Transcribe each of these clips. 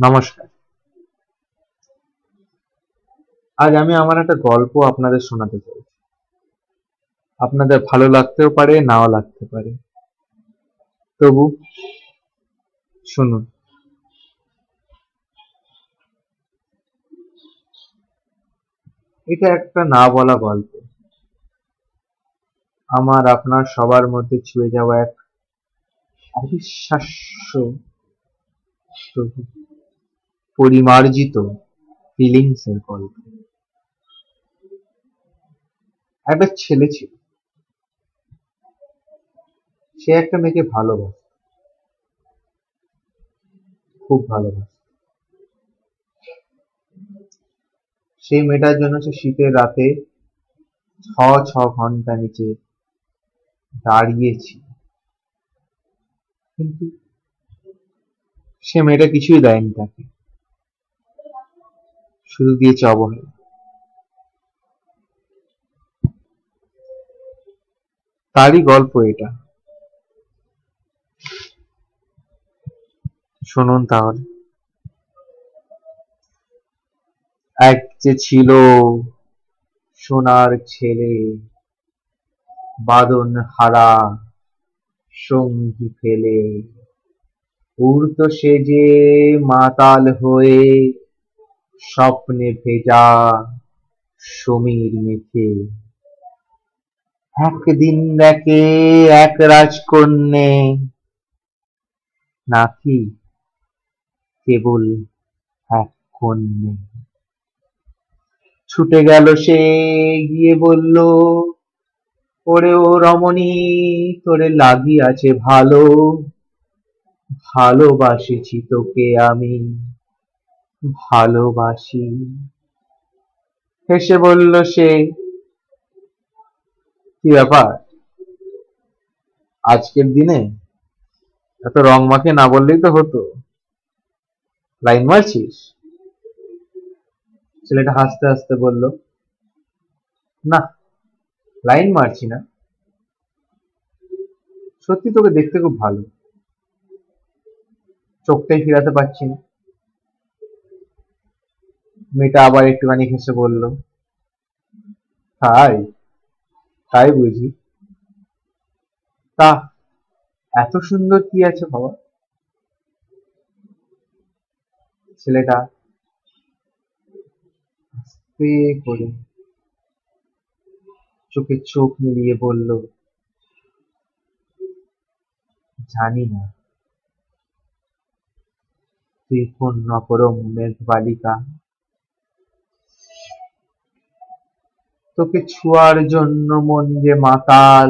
নমস্কার। আজ আমি আমার একটা গল্প আপনাদের শোনাতে চাই। আপনাদের ভালো লাগতেও পারে, নাও লাগতে পারে, তবু শুনুন। এটা একটা না বলা গল্প, আমার আপনার সবার মধ্যে ছুঁয়ে যাওয়া এক অবিশ্বাস্য তবু পরিমার্জিত ফিলিংস এর গল্প। একটা ছেলে ছিল, সে একটা মেয়েকে ভালোবাসত, খুব ভালোবাসত। সেই মেয়েটার জন্য সে শীতের রাতে ছ ছ ঘন্টা নিচে দাঁড়িয়েছিল, কিন্তু সে মেয়েটা কিছুই দেয়নি তাকে, শুধু দিয়েছে অবহেলা। তারই গল্প এটা, শুনুন তাহলে। এক যে ছিল সোনার ছেলে, বাঁধন হারা সঙ্গী ফেলে, উড়তো সে যে মাতাল হয়ে, স্বপ্নে ভেজা সমীর মেখে। একদিন দেখে এক রাজকন্যে, নাকি কেবল এক কন্যে। ছুটে গেল সে, গিয়ে বলল, ওরে ও রমণী, তোরে লাগিয়াছে ভালো, ভালোবাসেছি তোকে আমি, ভালোবাসি। হেসে বলল সে, কি ব্যাপার, আজকের দিনে এত রং মাখিয়ে না বললেই তো হতো, লাইন মারছিস? ছেলেটা হাসতে হাসতে বলল, না, লাইন মারছি না, সত্যি তোকে দেখতে খুব ভালো, চোখটাই ফিরাতে পারছি না। মেয়েটা আবার একটুখানি হেসে বলল, তাই, তাই বুঝি, তা এত সুন্দর কি আছে বাবা? ছেলেটা আস্তে করে চোখে চোখ মিলিয়ে বলল, জানি না, তুই কোন নবরম মেঘবালিকা, তোকে ছোঁয়ার জন্য মন যে মাতাল,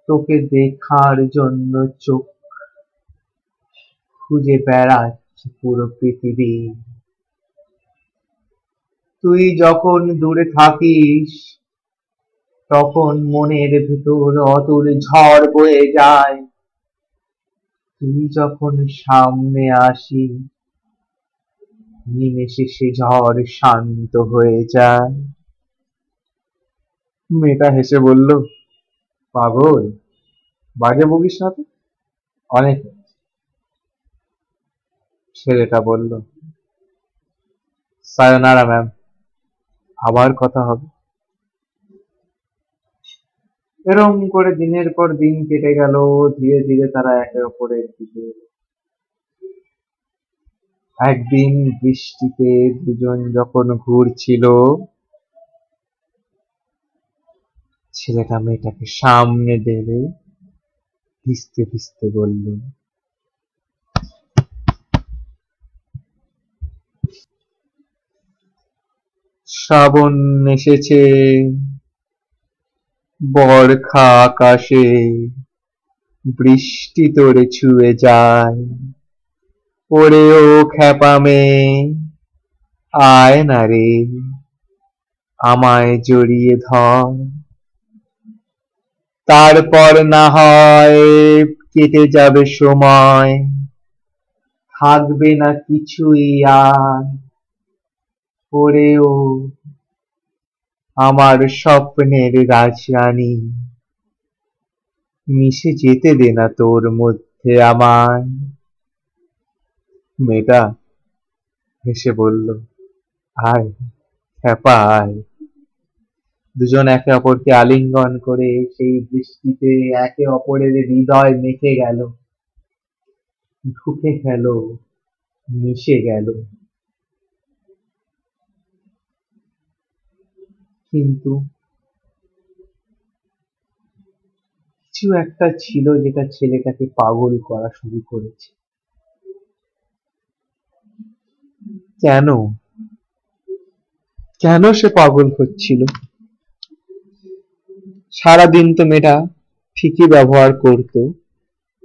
তোকে দেখার জন্য চোখ খুঁজে বেড়াচ্ছে পুরো পৃথিবী। তুই যখন দূরে থাকিস, তখন মনের ভেতর অতল ঝড় বয়ে যায়, তুই যখন সামনে আসিস, নিমেষে সে ঝড় শান্ত হয়ে যায়। মেয়েটা হেসে বলল, পাগল, বাজে বকিস না তো, অনেক হয়েছে। ছেলেটা বলল, সায়োনারা ম্যাম, আবার কথা হবে। এরম করে দিনের পর দিন কেটে গেল, ধীরে ধীরে তারা একে অপরের দিকে। একদিন বৃষ্টিতে দুজন যখন ঘুরছিল, ছেলেটা মেয়েটাকে সামনে দেবে ভিজতে ভিজতে বলল, শ্রাবণ এসেছে, বর্ষা আকাশে, বৃষ্টি তোরে ছুঁয়ে যায়, ওরে ও খ্যাপা মেয়ে, আয় না রে, আমায় জড়িয়ে ধর, তারপর না হয় কেটে যাবে সময়, থাকবে না কিছুই আর, ওরে ও আমার স্বপ্নের রাজরানী, মিশে যেতে দে না তোর মধ্যে আমায়। মেয়েটা হেসে বলল, আয় খ্যাপা আয়। দুজন একে অপরকে আলিঙ্গন করে সেই বৃষ্টিতে একে অপরের হৃদয় মেখে গেল, ঢুকে গেল, মিশে গেল। কিন্তু কিছু একটা ছিল যেটা ছেলেটাকে পাগল করা শুরু করেছে। কেন কেন সে পাগল হচ্ছিল? সারাদিন তো মেয়েটা ঠিকই ব্যবহার করতো,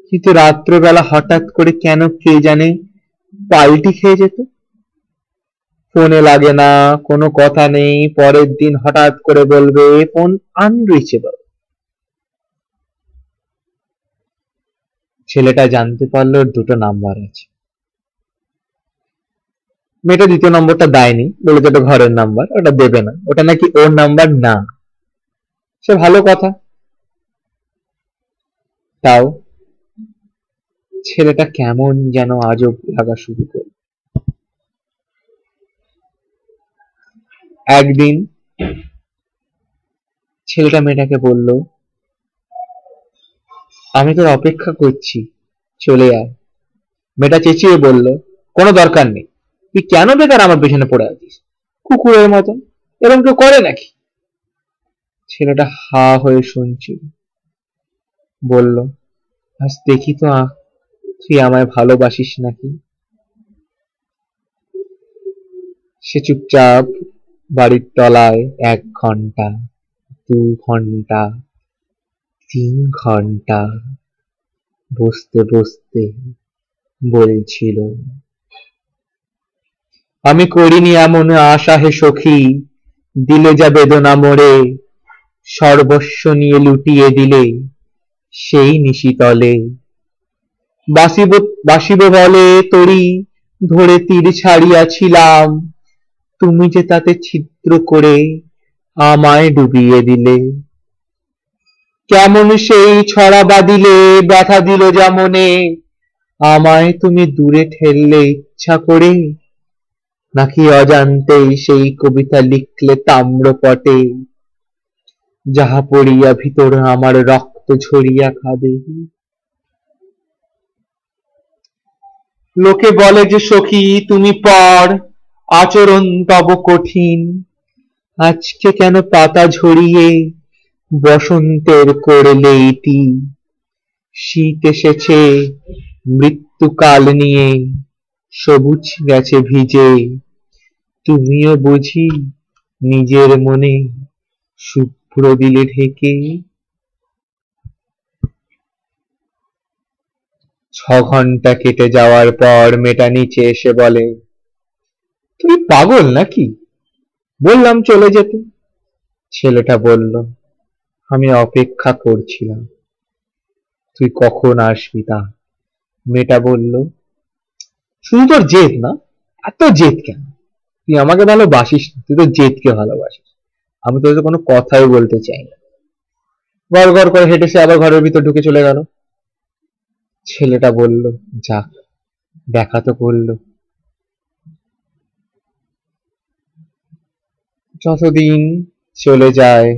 কিন্তু রাত্রেবেলা হঠাৎ করে কেন কে জানে পাল্টি খেয়ে যেত। ফোনে লাগে না, কোনো কথা নেই, পরের দিন হঠাৎ করে বলবে ফোন আনরিচেবল। ছেলেটা জানতে পারলো ওর দুটো নাম্বার আছে। মেয়েটা দ্বিতীয় নম্বরটা দেয়নি, বলেছে ওটা ঘরের নাম্বার, ওটা দেবে না, ওটা নাকি ওর নাম্বার না। সে ভালো কথা, তাও ছেলেটা কেমন যেন আজব লাগা শুরু করল। একদিন ছেলেটা মেয়েটাকে বলল, আমি তোর অপেক্ষা করছি, চলে আয়। মেয়েটা চেঁচিয়ে বলল, কোনো দরকার নেই, তুই কেন বেকার আমার পেছনে পড়ে আছিস, কুকুরের মতন, এরকম কেউ করে নাকি? ছেলেটা হা হয়ে শুনছিল, বলল, আজ দেখি তো তুই আমায় ভালোবাসিস নাকি। সে চুপচাপ বাড়ির তলায় 1 ঘন্টা, 2 ঘন্টা, 3 ঘন্টা বসতে বসতে বলছিল, আমি করিনি এমন আশা হে সখী, দিলে যা বেদনা মোরে, সর্বস্ব নিয়ে লুটিয়ে দিলে সেই নিশিতলে। বাসিব বাসিব বলে তরি ধরে তীর ছাড়িয়াছিলাম, তুমি যে তাতে ছিদ্র করে আমায় ডুবিয়ে দিলে। কেমন সেই ছড়া বাঁধিলে ব্যথা দিল যেমনে, আমায় তুমি দূরে ঠেললে ইচ্ছা করে, নাকি অজান্তেই সেই কবিতা লিখলে তাম্রপটে, যাহা পড়িয়া ভিতর আমার রক্ত ঝরিয়া খাবে। লোকে বলে যে সখী তুমি পর, আচরণ তব কঠিন, আজকে কেন পাতা ঝরিয়ে বসন্তের করলে ইতি। শীত এসেছে মৃত্যুকাল নিয়ে, সবুজ গেছে ভিজে, তুমিও বুঝি নিজের মনে শুভ্র দিলে ঢেকে। 6 ঘন্টা কেটে যাওয়ার পর মেয়েটা নিচে এসে বলে, তুই পাগল নাকি, বললাম চলে যেতে। ছেলেটা বলল, আমি অপেক্ষা করছিলাম, তুই কখন আসবি তা। মেয়েটা বলল, শুধু তোর জেদ না, এত জেদ কেন, তুই আমাকে ভালোবাসিস না, তুই তো জেদকে ভালোবাসিস, আমি তোর কোনো কথাই বলতে চাই না। গড় গড় করে হেঁটে সে আবার ঘরের ভিতর ঢুকে চলে গেল। ছেলেটা বলল, যাক, দেখা তো করলো। যতদিন চলে যায়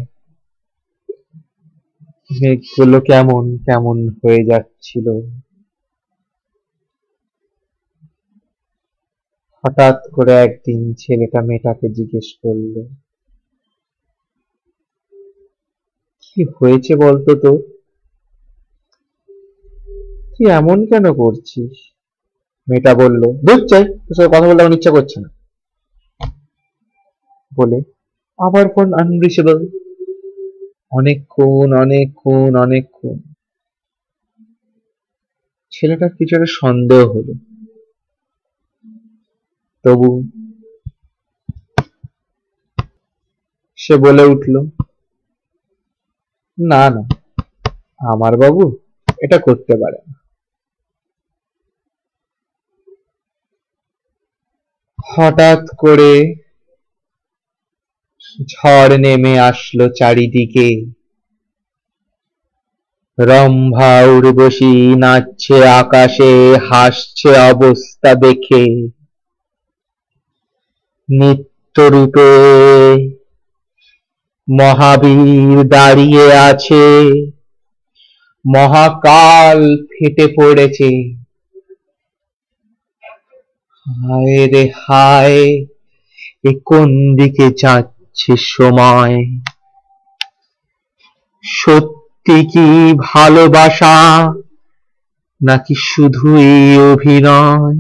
মেঘগুলো কেমন কেমন হয়ে যাচ্ছিল। হঠাৎ করে একদিন ছেলেটা মেয়েটাকে জিজ্ঞেস করলো, কি হয়েছে বলতো তো, তুই এমন কেন করছিস? মেয়েটা বলল, ধুর চাই, তোর সাথে কথা বলতে আমার ইচ্ছা করছে না, বলে আবার ফোন আনরিচেবল। অনেকক্ষণ অনেকক্ষণ অনেকক্ষণ ছেলেটার কিছু একটা সন্দেহ হলো, তবু সে বলে উঠল, না না, আমার বাবু এটা করতে পারে না। হঠাৎ করে ঝড় নেমে আসলো চারিদিকে, রম্ভা উর্বশী নাচছে আকাশে, হাসছে অবস্থা দেখে। নিত্যরূপে মহাবীর দাঁড়িয়ে আছে, মহাকাল ফেটে পড়েছে। হায় রে হায়, এ কোন দিকে যাচ্ছে সময়? সত্যি কি ভালোবাসা, নাকি শুধুই অভিনয়?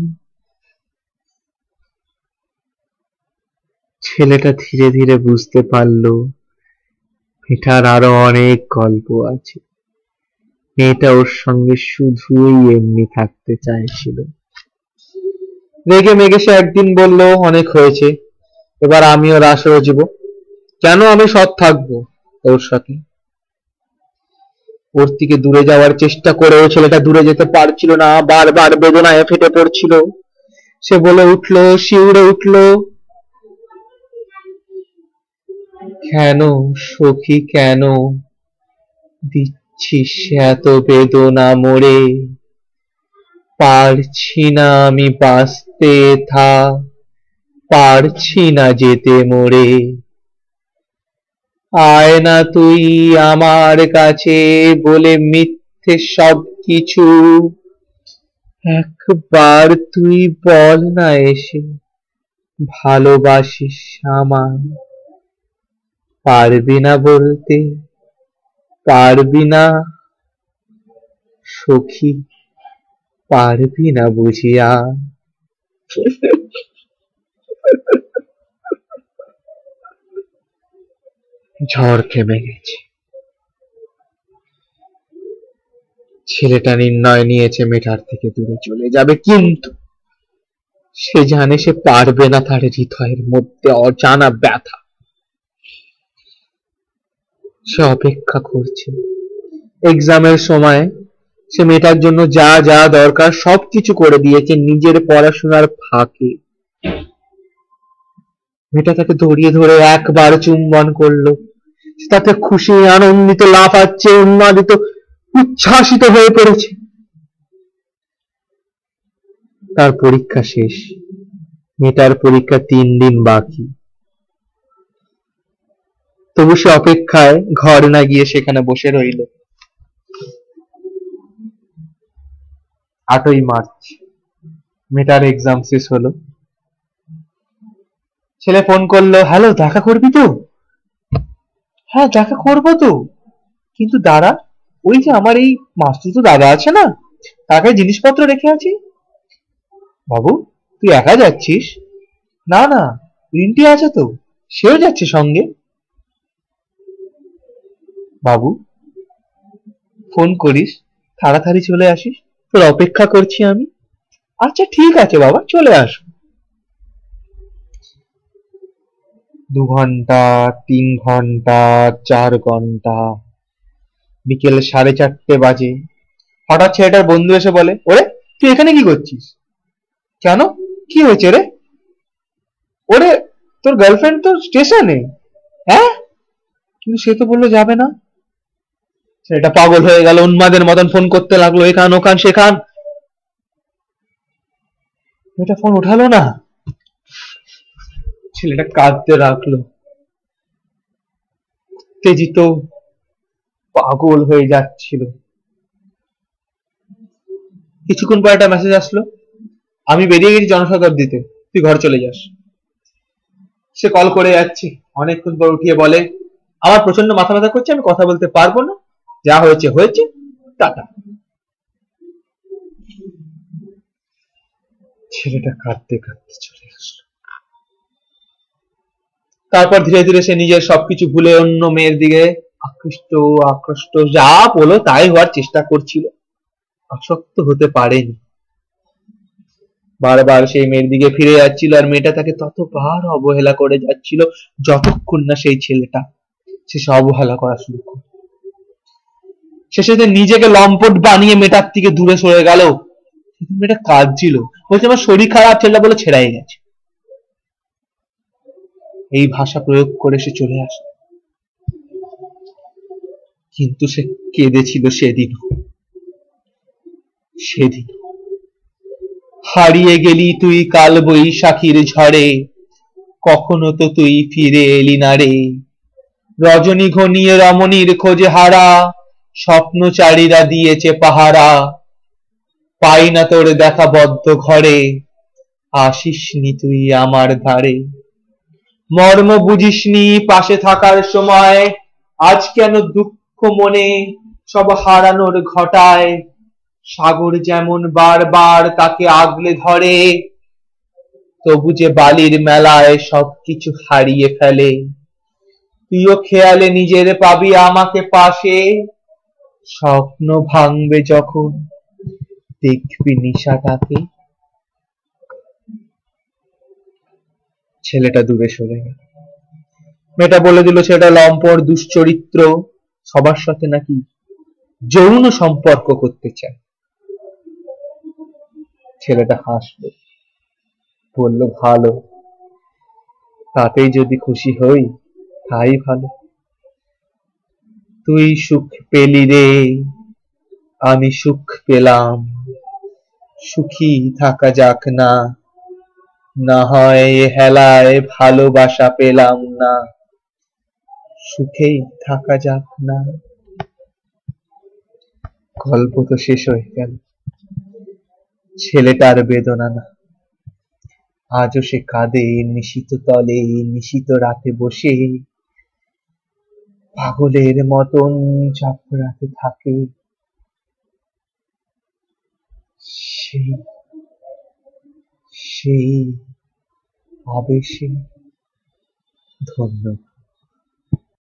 ছেলেটা ধীরে ধীরে বুঝতে পারলো মেয়েটার আরো অনেক গল্প আছে। মেয়েটা ওর সঙ্গে শুধুই এমনি থাকতে চাইছিল। রেগে মেগে সে একদিন বলল, অনেক হয়েছে, এবার আমিও রাস রচিব। কেন আমি সৎ থাকবো ওর সাথে? ওর থেকে দূরে যাওয়ার চেষ্টা করেও ছেলেটা দূরে যেতে পারছিল না, বারবার বেদনায় ফেটে পড়ছিল। সে বলে উঠলো, শিউরে উঠলো, কেন সখী কেন দিচ্ছিস এত বেদনা মোরে? পারছি না আমি বাঁচতে থা, পারছি না যেতে মোরে। আয় না তুই আমার কাছে বলে মিথ্যে সব কিছু, একবার তুই বল না এসে ভালোবাসিস আমায়। পারবি না বলতে, পারবি না সখী, পারবি না বুঝিয়া। ঝড় থেমে গেছে। ছেলেটা নির্ণয় নিয়েছে মেয়েটার থেকে দূরে চলে যাবে, কিন্তু সে জানে সে পারবে না। তার হৃদয়ের মধ্যে অজানা ব্যথা। সে অপেক্ষা করছে। এক্সামের সময় সে মেয়েটার জন্য যা যা দরকার সবকিছু করে দিয়েছে নিজের পড়াশোনার ফাঁকে। মেয়েটা তাকে ধরিয়ে ধরে একবার চুম্বন করলো। তাতে খুশি, আনন্দিত, লাফাচ্ছে, উন্মাদিত, উচ্ছ্বাসিত হয়ে পড়েছে। তার পরীক্ষা শেষ। মেয়েটার পরীক্ষা 3 দিন বাকি। তবু সে অপেক্ষায় ঘর না গিয়ে সেখানে বসে রইল। 8ই মার্চ মেয়েটার এক্সাম শেষ হলো। ছেলে ফোন করলো, হ্যালো, দেখা করবি তো? হ্যাঁ, দেখা করবো তো, কিন্তু দাঁড়া, ওই যে আমার এই মাস্তুতো দাদা আছে না, তাকে জিনিসপত্র রেখে আছি। বাবু, তুই একা যাচ্ছিস? না না, রিন্টি আছে তো, সেও যাচ্ছে সঙ্গে। বাবু, ফোন করিস, তাড়াতাড়ি চলে আসিস, তোর অপেক্ষা করছি আমি। আচ্ছা ঠিক আছে বাবা, চলে আসো। 2 ঘন্টা, 3 ঘন্টা, 4 ঘন্টা, বিকেল 4:30 বাজে। হঠাৎ ছেলেটার বন্ধু এসে বলে, ওরে তুই এখানে কি করছিস? কেন, কি হয়েছে রে? ওরে, তোর গার্লফ্রেন্ড তো স্টেশনে। হ্যাঁ, কিন্তু সে তো বললো যাবে না। ছেলেটা পাগল হয়ে গেল, উন্মাদের মতন ফোন করতে লাগলো, এখান ওখান সেখান। মেয়েটা ফোন উঠালো না। ছেলেটা কাঁদতে রাখলো, উত্তেজিত, পাগল হয়ে যাচ্ছিল। কিছুক্ষণ পর একটা মেসেজ আসলো, আমি বেরিয়ে গেছি জনশতাব্দীতে, তুই ঘর চলে যাস। সে কল করে যাচ্ছে। অনেকক্ষণ পর উঠিয়ে বলে, আমার প্রচন্ড মাথা ব্যথা করছে, আমি কথা বলতে পারবো না, যা হয়েছে হয়েছে, টাটা। ছেলেটা কাঁদতে কাঁদতে চলে আসলো। তারপর ধীরে ধীরে সে নিজের সবকিছু ভুলে অন্য মেয়ের দিকে আকৃষ্ট যা বলো তাই হওয়ার চেষ্টা করছিল। আসক্ত হতে পারেনি। বারবার সেই মেয়ের দিকে ফিরে যাচ্ছিল, আর মেয়েটা তাকে ততবার অবহেলা করে যাচ্ছিল যতক্ষণ না সেই ছেলেটা শেষে অবহেলা করা শুরু করে। শেষে নিজেকে লম্পট বানিয়ে মেয়েটার থেকে দূরে সরে গেল। মেয়েটা কাঁদছিল, বলছে আমার শরীর খারাপ, ছেলেটা বলে ছেড়াই গেছে। এই ভাষা প্রয়োগ করে সে চলে আসে। কিন্তু সে কেঁদেছিল সেদিন। সেদিন হারিয়ে গেলি তুই কাল বৈশাখীর ঝড়ে, কখনো তো তুই ফিরে এলি না রে। রজনী ঘনিয়ে রমণীর খোঁজে হারা, স্বপ্নচারীরা দিয়েছে পাহারা। পাই না তোর দেখা বদ্ধ ঘরে, আসিসনি তুই আমার ধারে। মর্ম বুঝিসনি পাশে থাকার সময়, আজ কেন দুঃখ মনে সব হারানোর ঘটায়। সাগর যেমন বারবার তাকে আগলে ধরে, তবু যে বালির মেলায় সবকিছু হারিয়ে ফেলে। তুইও খেয়ালে নিজের পাবি আমাকে পাশে, স্বপ্ন ভাঙবে যখন দেখবি নিশাটাকে। ছেলেটা দূরে সরে গেল। মেয়েটা বলে দিল ছেলেটা লম্পট, দুশ্চরিত্র, সবার সাথে নাকি যৌন সম্পর্ক করতে চায়। ছেলেটা হাসলো, বলল ভালো, তাতেই যদি খুশি হই তাই ভালো। তুই সুখ পেলি রে, আমি সুখ পেলাম, সুখী থাকা যাক না, না হয় এ হেলায় ভালোবাসা পেলাম না, সুখেই থাকা যাক না। গল্প তো শেষ হয়ে গেল। ছেলেটার বেদনা না, আজও সে কাঁদে নিশীত তলে, নিশীত রাতে বসে পাগলের মতন চাপড়াতে থাকে। সেই সেই আবেশে। ধন্য।